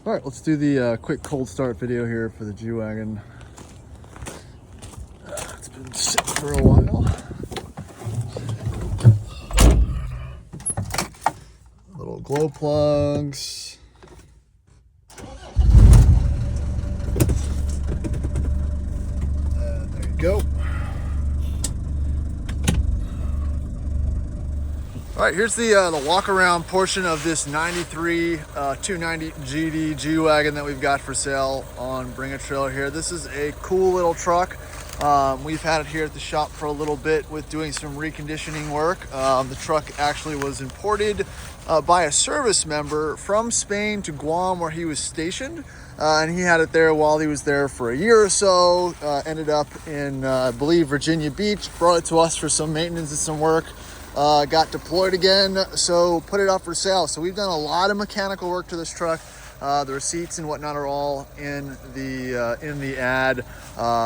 All right, let's do the quick cold start video here for the G-Wagon. It's been sitting for a while. Little glow plugs. And there you go. All right, here's the walk around portion of this 93 290 GD G-Wagon that we've got for sale on Bring a Trailer here. This is a cool little truck. We've had it here at the shop for a little bit with doing some reconditioning work. The truck actually was imported by a service member from Spain to Guam where he was stationed. And he had it there while he was there for a year or so. Ended up in, I believe, Virginia Beach, brought it to us for some maintenance and some work. Got deployed again, so put it up for sale. So we've done a lot of mechanical work to this truck. The receipts and whatnot are all in the ad.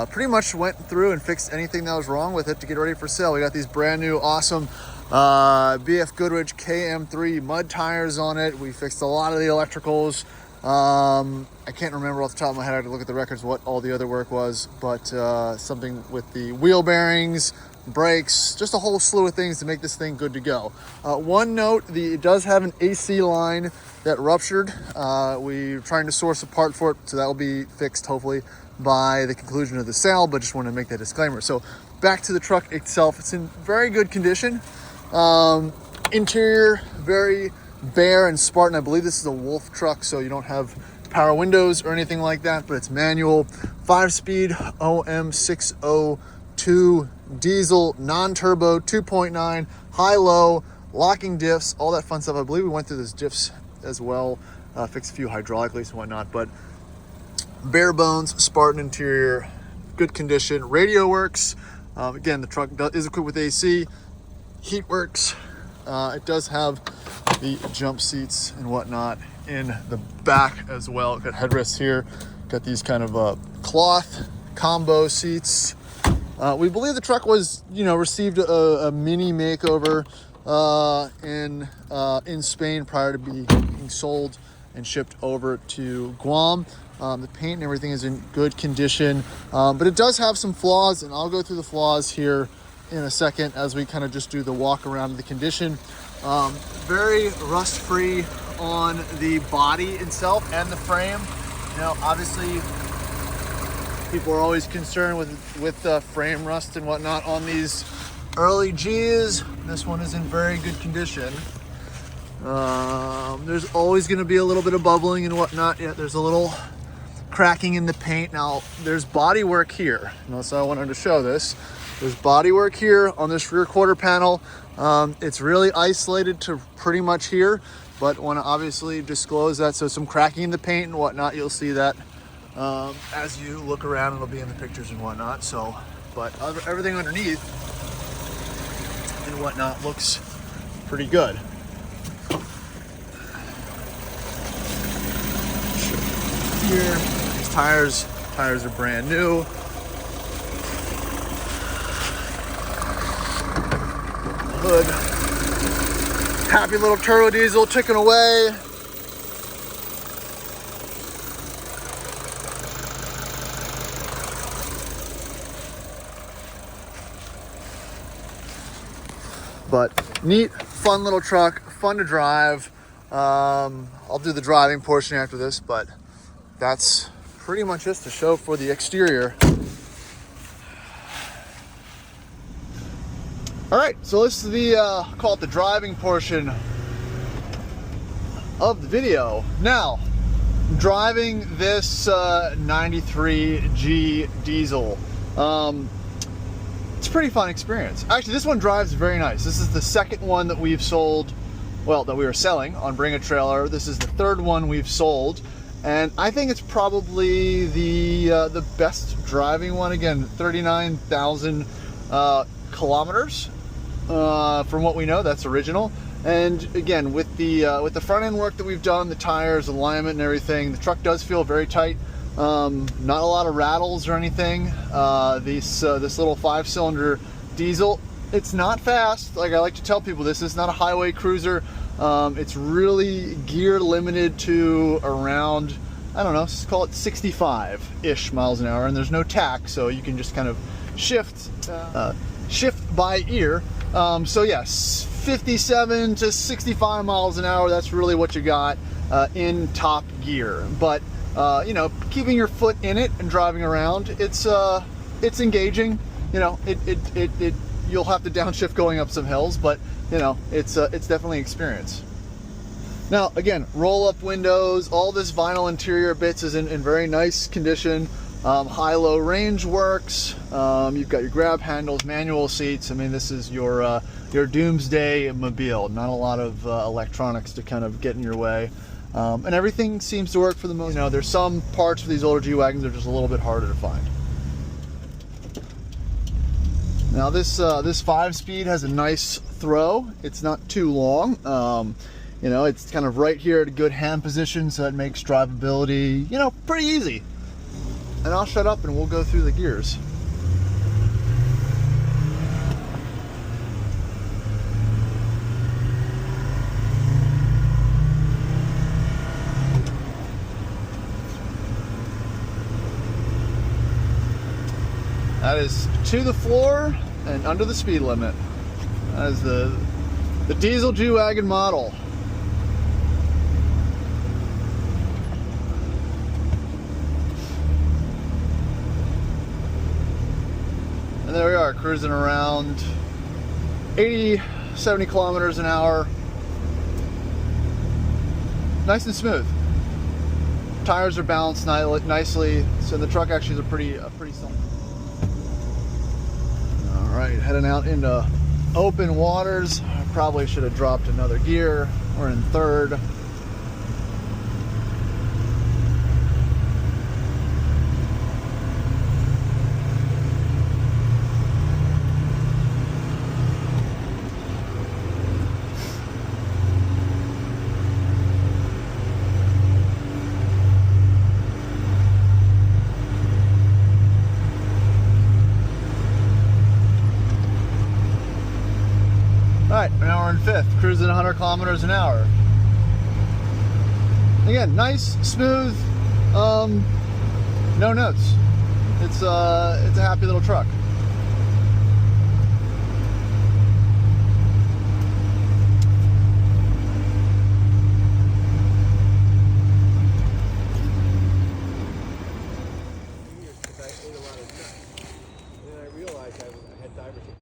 Pretty much went through and fixed anything that was wrong with it to get ready for sale. We got these brand new awesome BF Goodrich KM3 mud tires on it. We fixed a lot of the electricals. I can't remember off the top of my head. I had to look at the records what all the other work was, but something with the wheel bearings, brakes, just a whole slew of things to make this thing good to go. One note, it does have an AC line that ruptured. We're trying to source a part for it, so that will be fixed hopefully by the conclusion of the sale, but just want to make that disclaimer. So back to the truck itself, it's in very good condition. Interior, very bare and Spartan. I believe this is a Wolf truck, so you don't have power windows or anything like that, but it's manual, 5-speed OM602 diesel, non-turbo, 2.9, high-low, locking diffs, all that fun stuff. I believe we went through those diffs as well, fixed a few hydraulic leaks and whatnot, but bare bones, Spartan interior, good condition. Radio works. Again, the truck is equipped with AC, heat works. It does have the jump seats and whatnot in the back as well. Got headrests here, got these kind of cloth combo seats. We believe the truck was, received a mini makeover in Spain prior to being sold and shipped over to Guam. The paint and everything is in good condition, but it does have some flaws, and I'll go through the flaws here in a second as we kind of just do the walk around of the condition. Very rust-free on the body itself and the frame. Obviously, people are always concerned with frame rust and whatnot on these early Gs. This one is in very good condition. There's always going to be a little bit of bubbling and whatnot. Yeah, there's a little cracking in the paint. Now, there's body work here. So I wanted to show this. There's body work here on this rear quarter panel. It's really isolated to pretty much here, but want to obviously disclose that. So some cracking in the paint and whatnot, you'll see that as you look around. It'll be in the pictures and whatnot. So, but everything underneath and whatnot looks pretty good. Here, these tires are brand new. Hood, happy little turbo diesel ticking away. But neat, fun little truck, fun to drive. I'll do the driving portion after this, but that's pretty much just the show for the exterior. All right, so this is the, call it the driving portion of the video. Now, driving this 93G diesel. It's a pretty fun experience. Actually, this one drives very nice. This is the second one that we've sold, well, that we were selling on Bring a Trailer. This is the third one we've sold. And I think it's probably the best driving one. Again, 39,000 kilometers. From what we know, that's original. And again, with the front end work that we've done, the tires, alignment and everything, the truck does feel very tight. Not a lot of rattles or anything. This little 5-cylinder diesel, it's not fast. Like I like to tell people, this is not a highway cruiser. It's really gear limited to around I don't know, let's call it 65-ish miles an hour, and there's no tack, so you can just kind of shift by ear. So yes, 57 to 65 miles an hour, that's really what you got in top gear. But you know, keeping your foot in it and driving around, it's engaging. You know, you'll have to downshift going up some hills, but you know, it's definitely experience. Now again, roll up windows, all this vinyl interior bits is in very nice condition. High-low range works. You've got your grab handles, manual seats. I mean, this is your doomsday mobile. Not a lot of electronics to kind of get in your way, and everything seems to work for the most. You know, there's some parts for these older G-Wagons that are just a little bit harder to find. Now this 5-speed has a nice throw. It's not too long. You know, it's kind of right here at a good hand position, so it makes drivability, you know, pretty easy. And I'll shut up and we'll go through the gears. That is to the floor and under the speed limit. That is the diesel G-Wagon model. And there we are, cruising around 80, 70 kilometers an hour. Nice and smooth. Tires are balanced nicely, so the truck actually is a pretty solid. All right, heading out into open waters. I probably should have dropped another gear. We're in third. Alright, now we're in fifth, cruising 100 kilometers an hour. Again, nice, smooth, no notes. It's a happy little truck.